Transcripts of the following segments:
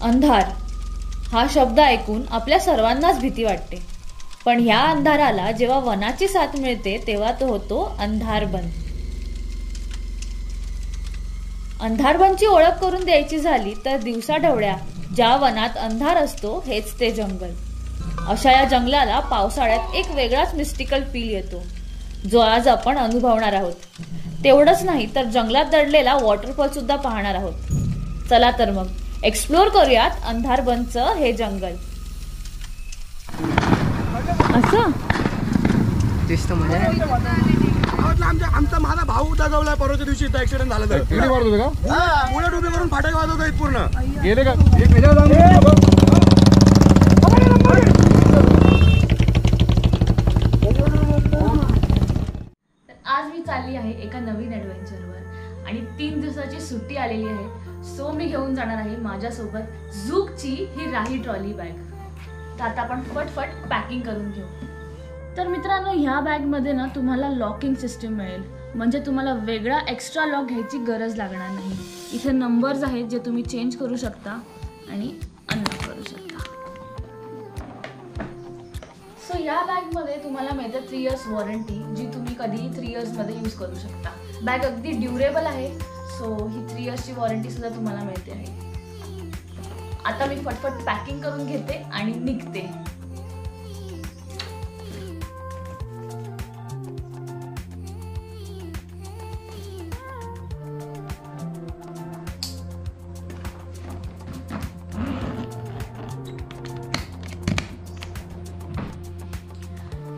अंधार हा शब्द ऐकून आपल्या सर्वांनाच भीती वाटते, पण ह्या अंधाराला जेव्हा वनाची साथ मिळते तेव्हा तो होतो अंधारबन. अंधारबनची ओळख करून द्यायची झाली तर दिवसाढवळ्या ज्या वनात अंधार असतो हेच ते जंगल. अशा या जंगलाला पावसाळ्यात एक वेगळाच मिस्टिकल फील येतो, जो आज आपण अनुभवणार आहोत. तेवढंच नाही तर जंगलात दडलेला वॉटरफॉल सुद्धा पाहणार आहोत. चला तर मग एक्सप्लोर करूयात अंधारबनचं हे जंगल. असं आमचा माझा भाऊ दगावलाय परवाच्या दिवशी ऍक्सिडेंट झाला तर पुढे डुबी करून फाटक वाजवत आहेत पूर्ण गेले का. आज मी चालली आहे एका नवीन ऍडव्हेंचरवर आणि 3 दिवसाची सुट्टी आलेली आहे. सो मी घेऊन जाणार आहे माझ्यासोबत झुकची ही राही ट्रॉली बॅग. तर आता आपण फटफट पॅकिंग करून घेऊ. तर मित्रांनो, ह्या बॅगमध्ये ना तुम्हाला लॉकिंग सिस्टीम मिळेल, म्हणजे तुम्हाला वेगळा एक्स्ट्रा लॉक घ्यायची गरज लागणार नाही. इथे नंबर्स आहेत जे तुम्ही चेंज करू शकता आणि अनलॉक करू शकता. सो या बॅगमध्ये तुम्हाला मिळते 3 इयर्स वॉरंटी, जी तुम्ही कधीही 3 इयर्समध्ये यूज करू शकता. बॅग अगदी ड्युरेबल आहे, सो ही 3 इयर्सची वॉरंटी सुद्धा तुम्हाला मिळते आहे. आता मी फटफट पॅकिंग करून घेते आणि निघते.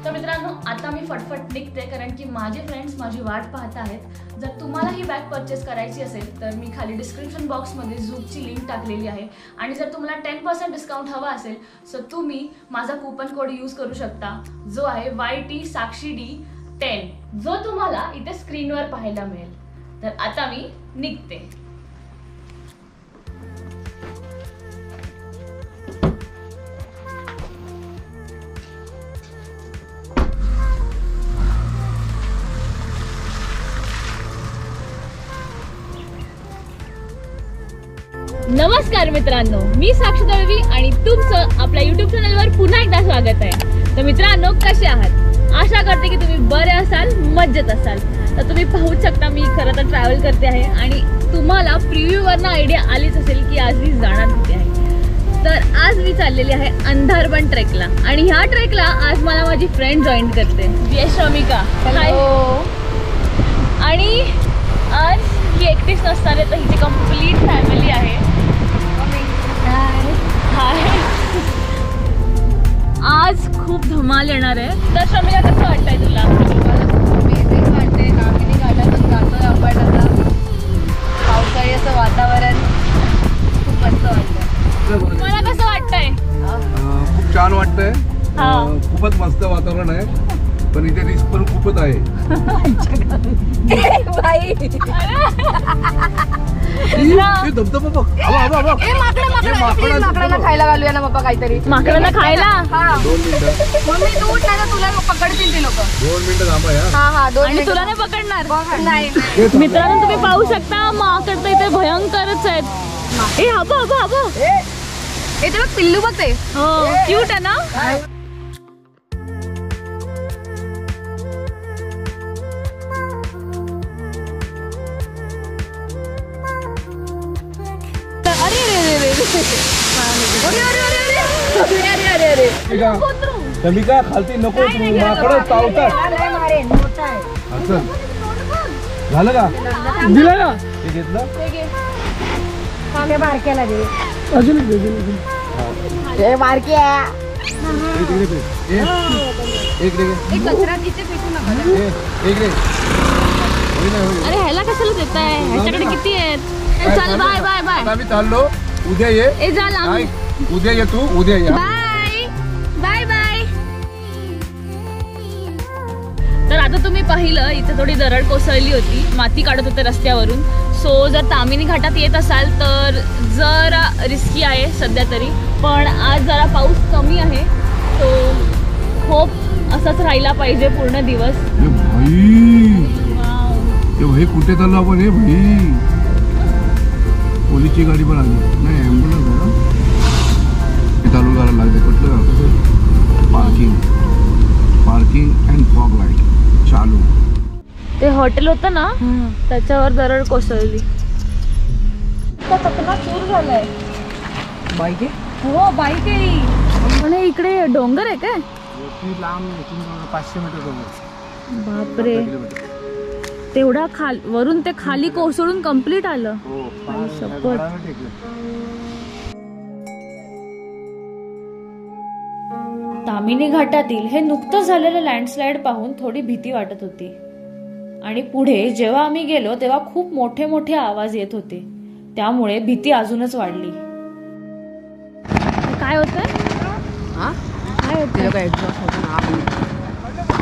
तर मित्रांनो, आता मी फटफट निघते, कारण की माझे फ्रेंड्स माझी वाट पाहत आहेत. जर तुम्हाला ही बॅग परचेस करायची असेल तर मी खाली डिस्क्रिप्शन बॉक्समध्ये झुकची लिंक टाकलेली आहे. आणि जर तुम्हाला 10% डिस्काउंट हवा असेल सो तुम्ही माझा कूपन कोड यूज करू शकता, जो आहे YTSakshid10, जो तुम्हाला इथे स्क्रीनवर पाहायला मिळेल. तर आता मी निघते. नमस्कार मित्रांनो, मी साक्षी दळवी आणि तुमचं आपल्या YouTube चॅनलवर पुन्हा एकदा स्वागत आहे. तर मित्रांनो, कसे आहात? आशा करते की तुम्ही बरे असाल, मजेत असाल. तर तुम्ही पाहू शकता मी खरं तर ट्रॅव्हल करते आहे आणि तुम्हाला प्रिव्ह्यूवरनं आयडिया आलीच असेल की आज मी जाणार कुठे आहे. तर आज मी चाललेली आहे अंधारबन ट्रेकला आणि ह्या ट्रेकला आज मला माझी फ्रेंड जॉईन करते, जी आहे श्रमिका. आणि आज ही एकटीच नसणार आहे, तर हिची कंप्लीट फॅमिली आहे. आज खूप धमाल येणार आहे. तर श्रमिका, कसं वाटतंय तुला? वाटतंय. कामिनी घाटातून जातोय आपण आता. पावसाळी असं वातावरण खूप मस्त वाटतंय. मला कसं वाटतंय? खूप छान वाटतंय. खूपच मस्त वातावरण आहे, पण इथे रिस्क पण खूपच आहे. माकडांना खायला घालूया ना बाबा, काहीतरी माकडांना खायला. 2 मिनिटं मम्मी तू उठ, नाही तुला पकडतील ते लोक. 2 मिनिटं थांबा यार. हा 2 आणि तुला नाही पकडणार. नाही मित्रांनो, तुम्ही पाहू शकता माकड तर इथे भयंकरच आहेत. ए हबो हबो हबो, हे ते बघ पिल्लू बघ ते. हो, क्यूट आहे ना. श्रमिका, खालती नको, माकडं चावतात. असं झालं का? दिलं का? हे घेतलं. बारक्याला दे. अजून अरे ह्याला कशाला देताय? ह्याच्याकडे किती आहेत? चल बाय बाय बाय. आम्ही चाललो, उद्या ये. उद्या ये, तू उद्या ये. Bye bye bye. तर आता तुम्ही पाहिलं इथे थोडी दरड कोसळली होती, माती काढत होते रस्त्यावरून. सो जर तामिनी घाटात येत असाल तर जरा रिस्की आहे सध्या तरी, पण आज जरा पाऊस कमी आहे, सो होप असाच राहिला पाहिजे पूर्ण दिवस. भाई कुठे चाललो आपण? हे भाई पोलीसची गाडी पण आली नाही, ॲम्ब्युलन्स आहे. पार्किंग अँड फॉग लाईट चालू. ते हॉटेल होतं ना त्याच्यावर दरड कोसळली. खतरनाक पूर झालाय. बाईक आहे? हो बाईक आहे ही. पण हे इकडे डोंगर आहे काय? लांब 500 मीटर. बापरे, तेवढा वरून ते खाली कोसळून कंप्लीट आलं. शपथ. तामिनी घाटातील हे नुकतंच झालेलं लँडस्लाइड पाहून थोडी भीती वाटत होती. आणि पुढे जेव्हा आम्ही गेलो तेव्हा खूप मोठे मोठे आवाज येत होते, त्यामुळे भीती अजूनच वाढली. काय होतंय? काय होतंय?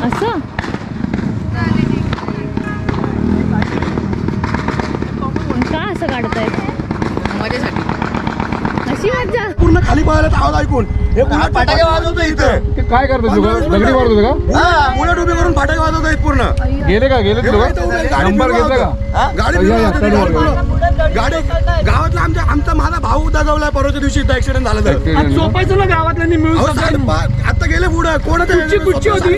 असं का असं काढतायत? माझ्यासाठी अशी मज्जा. पूर्ण खाली पळायला आवाज ऐकून हे बुलेट फटाके वाजवतो इथे. काय करतो तुला? दगडी मारतो का? बुलेट उभी करून फटाके वाजवत पूर्ण. गेले नंबर घेतला का? गाडी गावातला आमचा माझा भाऊ दगावलाय परवाच्या दिवशी इथं ऍक्सिडेंट झाला. तर झोपायचं ना गावातल्यांनी मिळून. आता गेले पुढे कोण कुठची होती?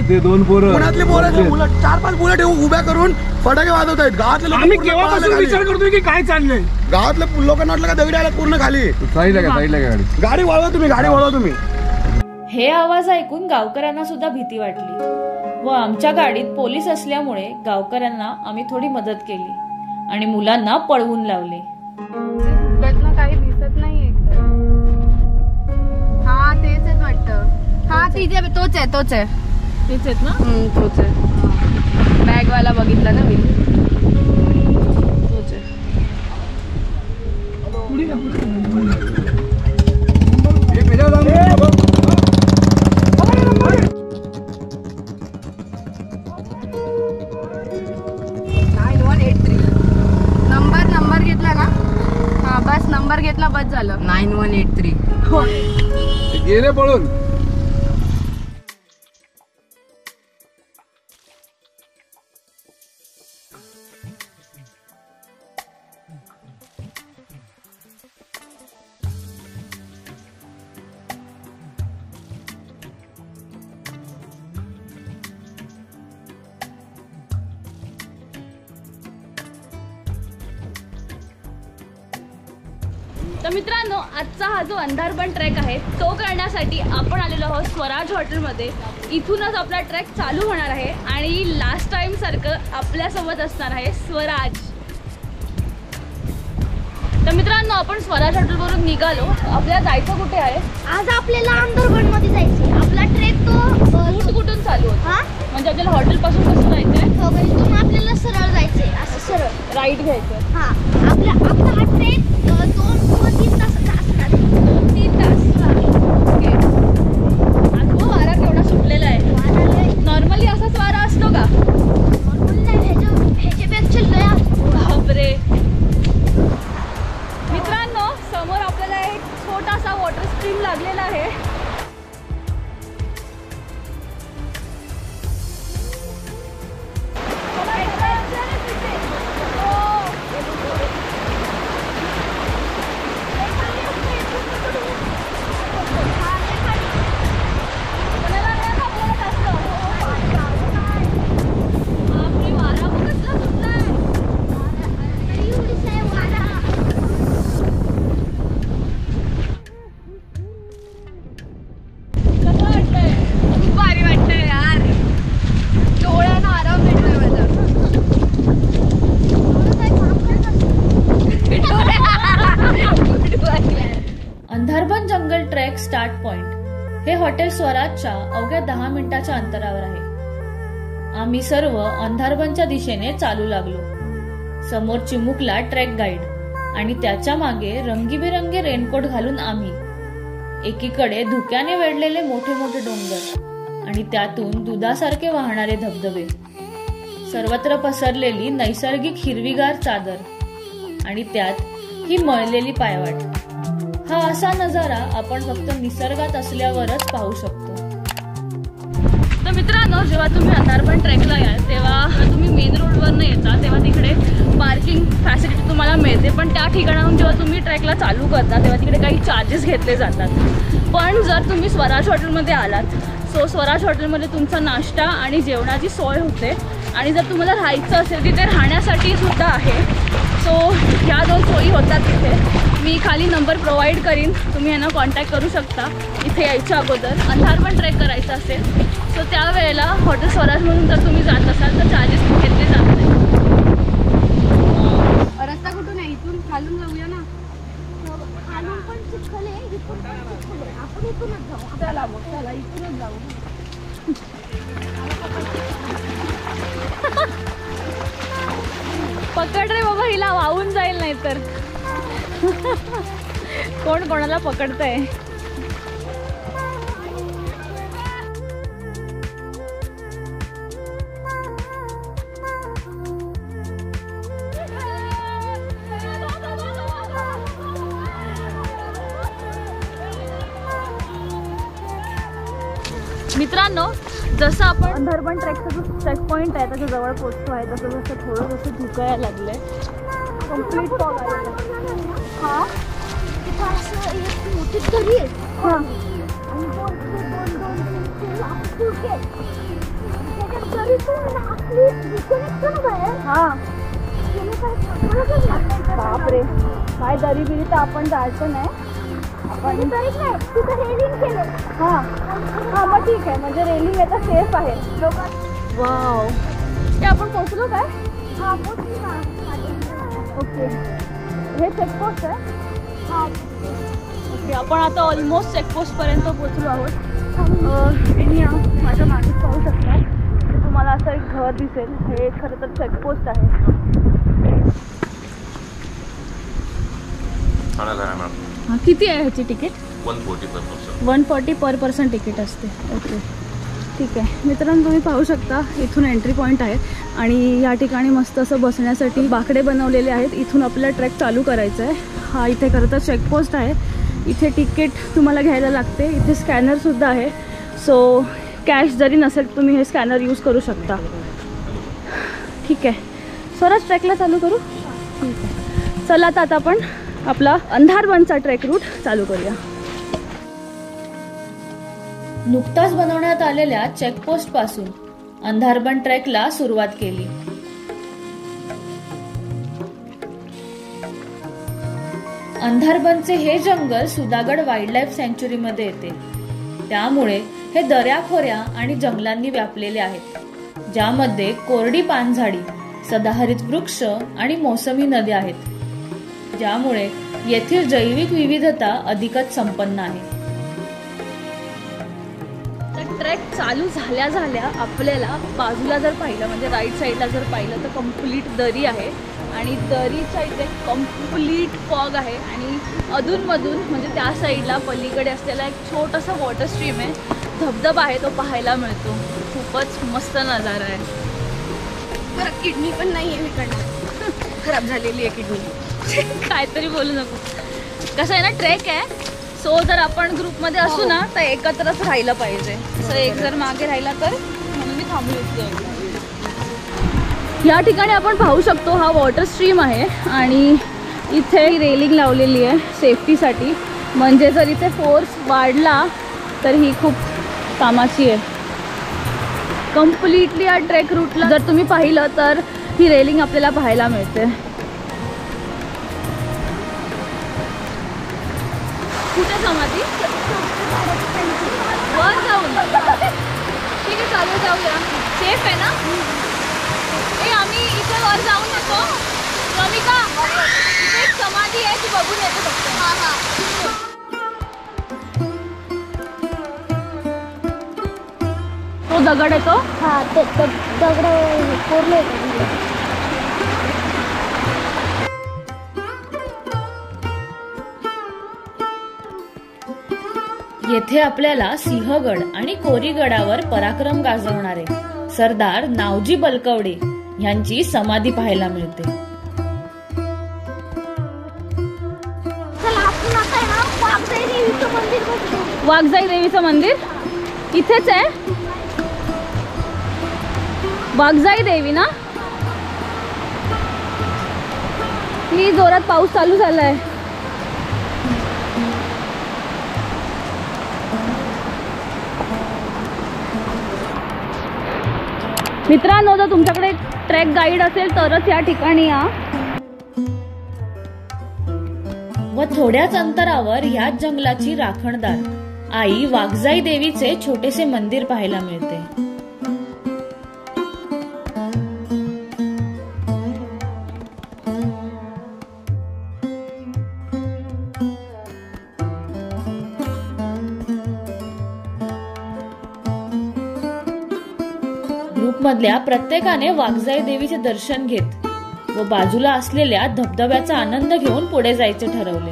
ते 2 पोरं पुण्यातली पोरं 4-5 बुलेट उभ्या करून फटाके वाजवत आहेत. गावातले आम्ही लोक केव्हापासून विचार करतोय की काय चाललंय. गावातल्या लोकांना वाटलं का दगडी आला पूर्ण खाली. साईडला गाडी. गाडी वळवा तुम्ही, गाडी वळवा तुम्ही. हे आवाज ऐकून गावकऱ्यांना सुद्धा भीती वाटली व आमच्या गाडीत पोलीस असल्यामुळे गावकऱ्यांना आम्ही थोडी मदत केली आणि मुलांना पळवून लावले. काही दिसत नाहीये. हा तेच आहे वाटतं. हा तिथे तोच आहे. तेच आहेत ना? तोच आहे. बॅगवाला बघितला ना मी. तोच आहे. 9183. नंबर घेतला का? हा बस नंबर घेतला, बस झालं. 9183. गेले पळून. तर मित्रांनो, आजचा हा जो अंधारबन ट्रेक आहे तो करण्यासाठी आपण आलेलो आहोत स्वराज हॉटेलमध्ये. इथूनच आपला ट्रेक चालू होणार आहे आणि लास्ट टाइम सारखं आपल्यासोबत असणार आहे स्वराज. तर मित्रांनो, आपण स्वराज हॉटेलवरून निघालो. आपल्याला जायचं कुठे आहे? आज आपल्याला अंधारबन मध्ये जायचंय. आपला ट्रेक तो रूट कुठून चालू होतो? हा म्हणजे आपल्याला हॉटेल पासून कसं जायचंय? इथून आपल्याला सरळ जायचंय, असं सरळ राईट घ्यायचं. हा. आपला हा ट्रेक 2 किंवा 3 तासाचा असणार. 2-3 तास. ओके. आज हो वारा केवढा सुटलेला आहे. नॉर्मली असाच वारा असतो का? ह्याच्यापेक्षा लय असतो. बापरे. मित्रांनो, समोर आपल्याला एक छोटासा वॉटर स्ट्रीम लागलेला आहे. अंधारबन जंगल ट्रेक स्टार्ट पॉइंट हे हॉटेल स्वराजच्या अवघ्या 10 मिनिटाच्या अंतरावर आहे. आम्ही सर्व अंधारबनच्या दिशेने चालू लागलो. समोर चिमुकला ट्रेक गाईड आणि त्याच्या मागे रंगीबेरंगी रेनकोट घालून आम्ही. एकीकडे धुक्याने वेढलेले मोठे मोठे डोंगर आणि त्यातून दुधासारखे वाहणारे धबधबे, सर्वत्र पसरलेली नैसर्गिक हिरवीगार चादर आणि त्यात ही मळलेली पायवाट. हा असा नजारा आपण फक्त निसर्गात असल्यावरच पाहू शकतो. तर मित्रांनो, जेव्हा तुम्ही अंधारबन ट्रेकला याल तेव्हा तुम्ही मेन रोडवर न येता तेव्हा तिकडे पार्किंग फॅसिलिटी तुम्हाला मिळते, पण त्या ठिकाणाहून जेव्हा तुम्ही ट्रेकला चालू करता तेव्हा तिकडे काही चार्जेस घेतले जातात. पण जर तुम्ही स्वराज हॉटेलमध्ये आलात, सो स्वराज हॉटेलमध्ये तुमचा नाश्ता आणि जेवणाची सोय होते. आणि जर तुम्हाला राहायचं असेल तिथे राहण्यासाठी सुद्धा आहे. सो ह्या 2 सोयी होतात तिथे. मी खाली नंबर प्रोव्हाइड करीन, तुम्ही यांना कॉन्टॅक्ट करू शकता इथे यायच्या अगोदर. अंधारबन ट्रेक करायचं असेल सो त्यावेळेला हॉटेल स्वराजमधून जर तुम्ही जात असाल तर चार्जेस घेतले जात नाही. रस्ता कुठून आहे? इथून खालून जाऊया ना. खालून पण चिखल आहे, इथून पण चिखल आहे. आपण इथूनच जाऊ. चला मग, चला इथूनच जाऊ. पकड रे बाबा, हिला वाहून जाईल नाही तर. कोण कोणाला पकडतंय? मित्रांनो, जसं आपण अंधारबन ट्रेकचा जो चेक पॉईंट आहे त्याच्या जवळ पोहोचतो आहे, तसं जसं थोडं जसं धुकायला लागलंय. कम्प्लीट फॉग आलेला. हा तिथं असं एक मोठी दरी आहे. हां, आणि दोन फुटके आहेत. त्याच्यात दरीतून आपली दिसेल पण बाहेर. हां. गेले काय सगळंच लागतं. बापरे, काय दरी बिरी तर आपण जायचं नाही. पण दरीच नाही, तिथं रेलिंग केलं. हां हां, मग ठीक आहे, म्हणजे रेलिंग आहे तर सेफ आहे. वाव, ते आपण पोहोचलो काय? हा पोचली ना. ओके, हे चेकपोस्ट आहे. हा ओके, आपण आता ऑलमोस्ट चेकपोस्टपर्यंत पोहोचलो आहोत. तुम्ही माझ्या मागे पाहू शकता, तुम्हाला असं एक घर दिसेल. हे खरं तर चेकपोस्ट आहे. हां, किती आहे ह्याची तिकीट? 140 per person. 140 पर पर्सन तिकीट असते. ओके, ठीक आहे. मित्रांनो, तुम्ही पाहू शकता इथून एंट्री पॉईंट आहे आणि या ठिकाणी मस्त असं बसण्यासाठी बाकडे बनवलेले आहेत. इथून आपल्याला ट्रेक चालू करायचं आहे. हा इथे खरं तर चेकपोस्ट आहे. इथे तिकीट तुम्हाला घ्यायला लागते. इथे स्कॅनरसुद्धा आहे. सो कॅश जरी नसेल तुम्ही हे स्कॅनर यूज करू शकता. ठीक आहे, स्वराज ट्रेकला चालू करू. ठीक आहे, चला आता आपण आपला अंधारबनचा ट्रेक रूट चालू करूया. नुकताच बनवण्यात आलेल्या चेकपोस्ट पासून अंधारबन ट्रेकला सुरुवात केली. अंधारबनचे हे जंगल सुधागड वाईल्डलाईफ सँच्युरी मध्ये येते. त्यामुळे हे दऱ्याखोऱ्या आणि जंगलांनी व्यापलेले आहेत, ज्यामध्ये कोरडी पानझाडी, सदाहरित वृक्ष आणि मोसमी नद्या आहेत, ज्यामुळे येथील जैविक विविधता अधिकच संपन्न आहे. ट्रेक चालू झाल्या झाल्या आपल्याला बाजूला जर पाहिलं, म्हणजे राईट साईडला जर पाहिलं तर कंप्लीट दरी आहे आणि दरीच्या इथे कंप्लीट फॉग आहे. आणि अधूनमधून म्हणजे त्या साईडला पलीकडे असलेला एक छोटासा वॉटर स्ट्रीम आहे, धबधबा आहे, तो पाहायला मिळतो. खूपच मस्त नजारा आहे. बरं, किडनी पण नाही आहे इकडनं, खराब झालेली आहे किडनी. काहीतरी बोलू नको. कसं आहे ना, ट्रेक आहे, सो जर आपण ग्रुपमध्ये असू ना तर एकत्रच राहिलं पाहिजे. सो एक जर मागे राहिला तर म्हणून मी थांबू शकते. या ठिकाणी आपण पाहू शकतो हा वॉटर स्ट्रीम आहे आणि इथे रेलिंग लावलेली आहे सेफ्टीसाठी, म्हणजे जर इथे फोर्स वाढला तर ही खूप कामाची आहे. कम्प्लिटली या ट्रेक रूटला जर तुम्ही पाहिलं तर ही रेलिंग आपल्याला पाहायला मिळते. कुठे समाधी? वर जाऊन. ठीक आहे, चालू जाऊया. सेफ आहे ना? आम्ही इथे वर जाऊन येतो. रमिका, इथे एक समाधी आहे, ती बघून येतो फक्त. तो दगड येतो. हा ते दगड कोरले. येथे आपल्याला सिंहगड आणि कोरीगडावर पराक्रम गाजवणारे सरदार नावजी बलकवडे यांची समाधी पाहायला मिळते. वाघजाई देवीचं मंदिर इथेच आहे. वाघजाई देवी ना, किती जोरात पाऊस चालू झालाय. मित्रांनो, जर तुमच्याकडे ट्रेक गाईड असेल तरच या ठिकाणी या. व थोड्याच अंतरावर ह्याच जंगलाची राखणदार आई वाघजाई देवीचे छोटेसे मंदिर पाहायला मिळते. ग्रुपमधल्या प्रत्येकाने वाघजाई देवीचे दर्शन घेत व बाजूला असलेल्या धबधब्याचा आनंद घेऊन पुढे जायचे ठरवले.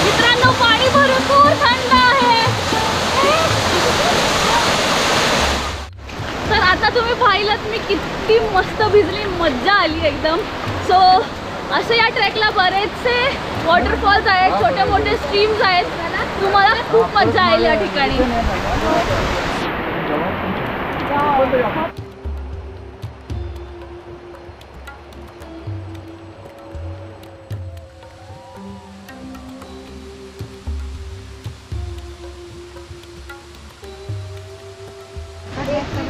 मित्रांनो, पाणी भरपूर थंड आहे. तर आता तुम्ही पाहिलंत मी किती मस्त भिजली, मज्जा आली एकदम. सो असे या ट्रेकला बरेचसे वॉटरफॉल्स आहेत, छोटे मोठे स्ट्रीम्स आहेत. तुम्हाला खूप मज्जा येईल या ठिकाणी.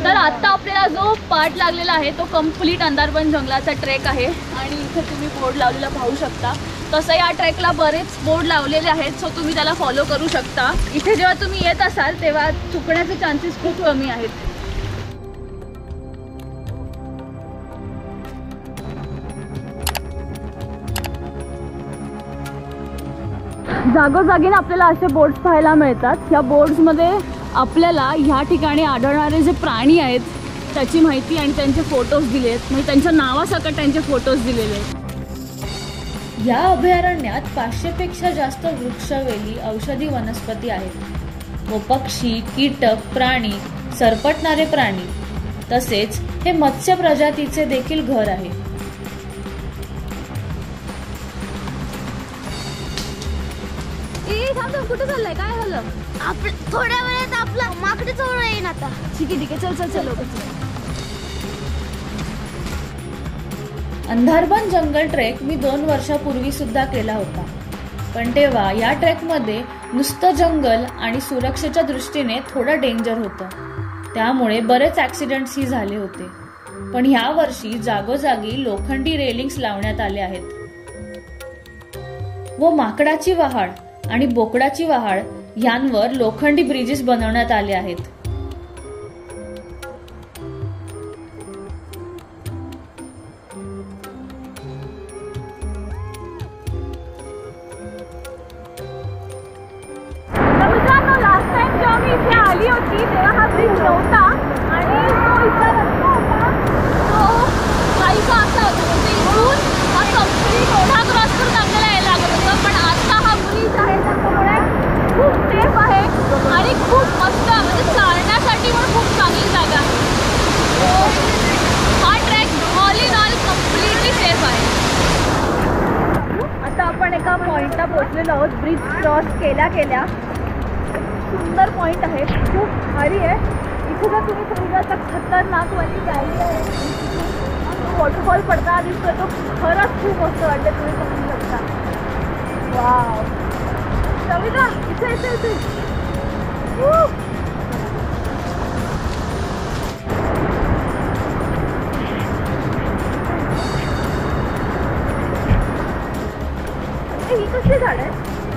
तर आता आपल्याला जो पार्ट लागलेला आहे तो कम्प्लीट अंधारबन जंगलाचा ट्रेक आहे आणि इथे तुम्ही बोर्ड लावलेला पाहू शकता. तसं या ट्रेकला बरेच बोर्ड लावलेले आहेत, सो तुम्ही त्याला फॉलो करू शकता. इथे जेव्हा तुम्ही येत असाल तेव्हा चुकण्याचे चान्सेस खूप कमी आहेत. जागोजागीने आपल्याला असे बोर्ड्स पाहायला मिळतात. ह्या बोर्ड्समध्ये आपल्याला ह्या ठिकाणी आढळणारे जे प्राणी आहेत त्याची माहिती आणि त्यांचे फोटोज दिले आहेत, म्हणजे त्यांच्या नावासकट त्यांचे फोटोज दिलेले आहेत. या अभयारण्यात 500 पेक्षा जास्त वृक्षवेली, औषधी वनस्पती आहेत व पक्षी, कीटक, प्राणी, सरपटणारे प्राणी तसेच हे मत्स्य प्रजातीचे देखील घर आहे. कुठे चाललंय, काय झालं? थोड्या वेळात आपला माकडे जवळ येईन आता. ठीक आहे ठीक आहे, चल चल चल लवकर. अंधारबन जंगल ट्रेक मी 2 वर्षापूर्वी सुद्धा केला होता, पण तेव्हा या ट्रेकमध्ये नुसतं जंगल आणि सुरक्षेच्या दृष्टीने थोडं डेंजर होतं, त्यामुळे बरेच ॲक्सिडेंट्सही झाले होते. पण ह्या वर्षी जागोजागी लोखंडी रेलिंग्स लावण्यात आले आहेत व माकडाची वहाड आणि बोकडाची वहाड यांवर लोखंडी ब्रिजेस बनवण्यात आले आहेत. मित्रांनो, लास्ट टाइम जेव्हा मी इथे आली होती तेव्हा हा ब्रिज नव्हता आणि तो इथला रस्ता होता तो काहीसा असा होता, म्हणजे इथून हा कम्प्लीट ओढा क्रॉस करून आपल्याला यायला लागत होतं. पण आता हा ब्रिज आहे त्यामुळे खूप सेफ आहे आणि खूप मस्त, म्हणजे चालण्यासाठी पण खूप चांगली जागा आहे. हा track all in all completely safe आहे. आता आपण एका पॉईंटला पोहोचलेलो आहोत. ब्रिज क्रॉस केल्या केल्या सुंदर पॉईंट आहे, खूप भारी आहे. इथे जर तुम्ही समजा तर खतरनाकवाली गाडी आहे, वॉटरफॉल पडताना दिसतोय, तो खरंच खूप मस्त वाटते. तुम्ही बघू शकता. वाव, सविता इथे इथे इथे ही कसली झाड आहे?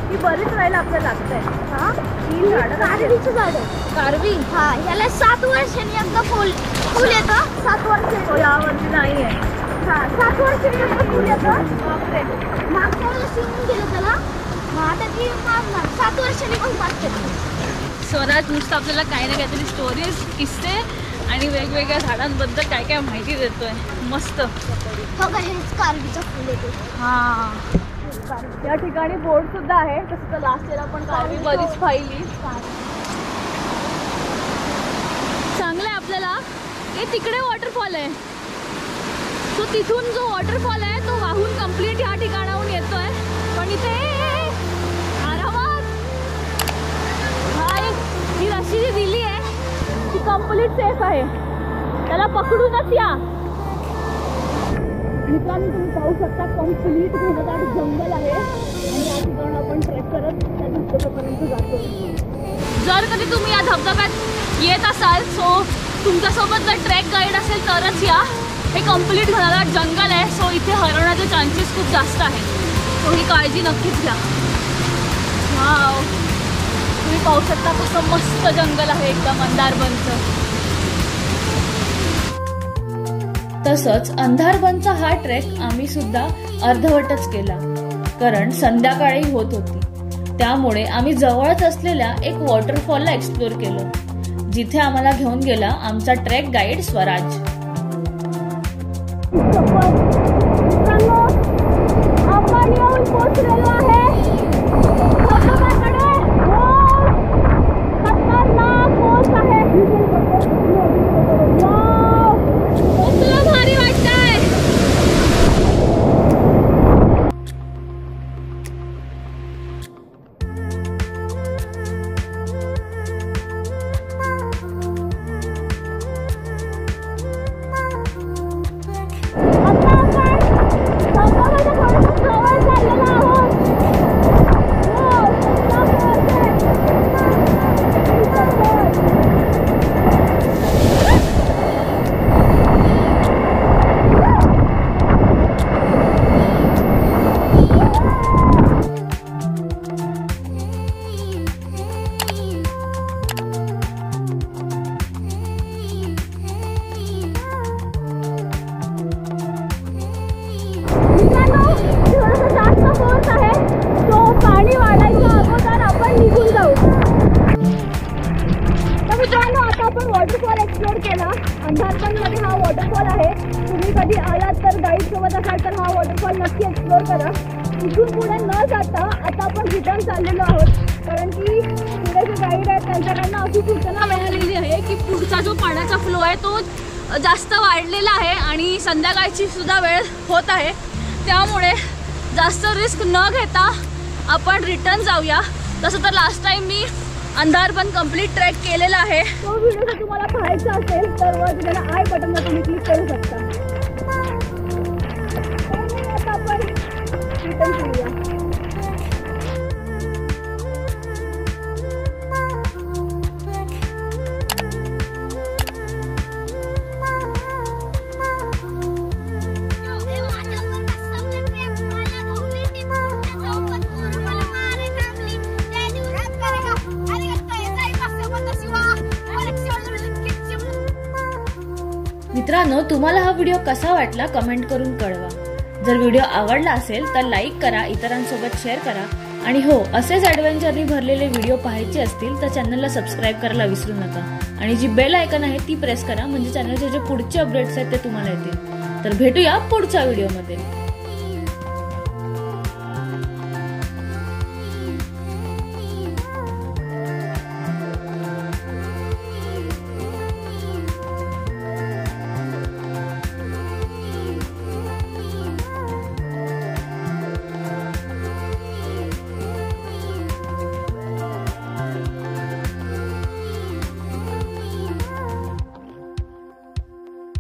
ही बरीच राहायला आपल्याला लागत आहे. हा, ही झाड कारवीची झाड आहे. कारवी, हा, याला 7 वर्षांनी एकदा फुल येतं. 7 वर्ष यावरती नाही आहे. हा, 7 वर्षांनी एकदा फुल येतं. बापरे, मागच्या वेळेला सिंगून गेलं त्याला. आता ती मागणार 7 वर्षांनी पण मागते. स्वराज नुसतं आपल्याला काही ना काहीतरी स्टोरीज, किस्से आणि वेगवेगळ्या झाडांबद्दल काय काय माहिती देतोय. मस्त. हो का, हेच कारवीचं फुल येतो. हा, या ठिकाणी बोर्ड सुद्धा आहे. तसं तर लास्ट इयर आपण कारवी बरीच पाहिली. चांगलं आहे आपल्याला. हे तिकडे वॉटरफॉल आहे, सो तिथून जो वॉटरफॉल आहे तो वाहून कम्प्लीट या ठिकाणाहून येतोय. पण इथे आरामात कम्प्लीट सेफ आहे, त्याला पकडूनच या. मित्रांनो तुम्ही पाहू शकता कम्प्लीट घनदाट जंगल आहे आणि या ठिकाणी आपण ट्रेक करत त्या धबधब्यापर्यंत जातो. जर कधी तुम्ही या धबधब्यात येत असाल सो तुमच्यासोबत जर ट्रेक गाईड असेल तरच या. हे कम्प्लीट घनदाट जंगल आहे सो इथे हरवण्याचे चान्सेस खूप जास्त आहेत, सो ही काळजी नक्कीच घ्या. वाव, तुम्ही पाहू शकता कसं मस्त जंगल आहे एकदम अंधारबनचं. तसंच अंधारबनचा हा ट्रेक आम्ही सुद्धा अर्धवटच केला, कारण संध्याकाळी होत होती. त्यामुळे आम्ही जवळच असलेल्या एक वॉटरफॉलला एक्सप्लोर केलं, जिथे आम्हाला घेऊन गेला आमचा ट्रेक गाईड स्वराज. आपण येऊन पोहोचलेलो आहे धबधब्याकडे. खतरनाक पोच आहे. कसलं भारी वाटतंय. वॉटरफॉल एक्सप्लोर केला. अंधारबनमध्ये हा वॉटरफॉल आहे. तुम्ही कधी आलात तर गाईड सोबत असाल तर हा वॉटरफॉल नक्की एक्सप्लोर करा. इथून पुढे न जाता आता आपण रिटर्न चाललेलो आहोत, कारण की पुढे जे गाईड आहेत त्यांच्याकडनं अशी सूचना मिळालेली आहे की पुढचा जो पाण्याचा फ्लो आहे तो जास्त वाढलेला आहे आणि संध्याकाळची सुद्धा वेळ होत आहे. त्यामुळे जास्त रिस्क न घेता आपण रिटर्न जाऊया. तसं तर लास्ट टाइम मी अंधारबन कंप्लीट ट्रॅक केलेला आहे. तो व्हिडिओ जर तुम्हाला पाहायचा असेल तर वर दिलेल्या आय बटनवर तुम्ही क्लिक करू शकता. आता आपण रिटर्न करूया. मित्रांनो, तुम्हाला हा व्हिडिओ कसा वाटला कमेंट करून कळवा. जर व्हिडिओ आवडला असेल तर लाईक करा, इतरांसोबत शेअर करा आणि हो, असेच ॲडव्हेंचरनी भरलेले व्हिडिओ पाहायचे असतील तर चॅनलला सबस्क्राईब करायला विसरू नका आणि जी बेल आयकॉन आहे ती प्रेस करा, म्हणजे चॅनलचे जे पुढचे अपडेट्स आहेत ते तुम्हाला येतील. तर भेटूया पुढच्या व्हिडिओमध्ये.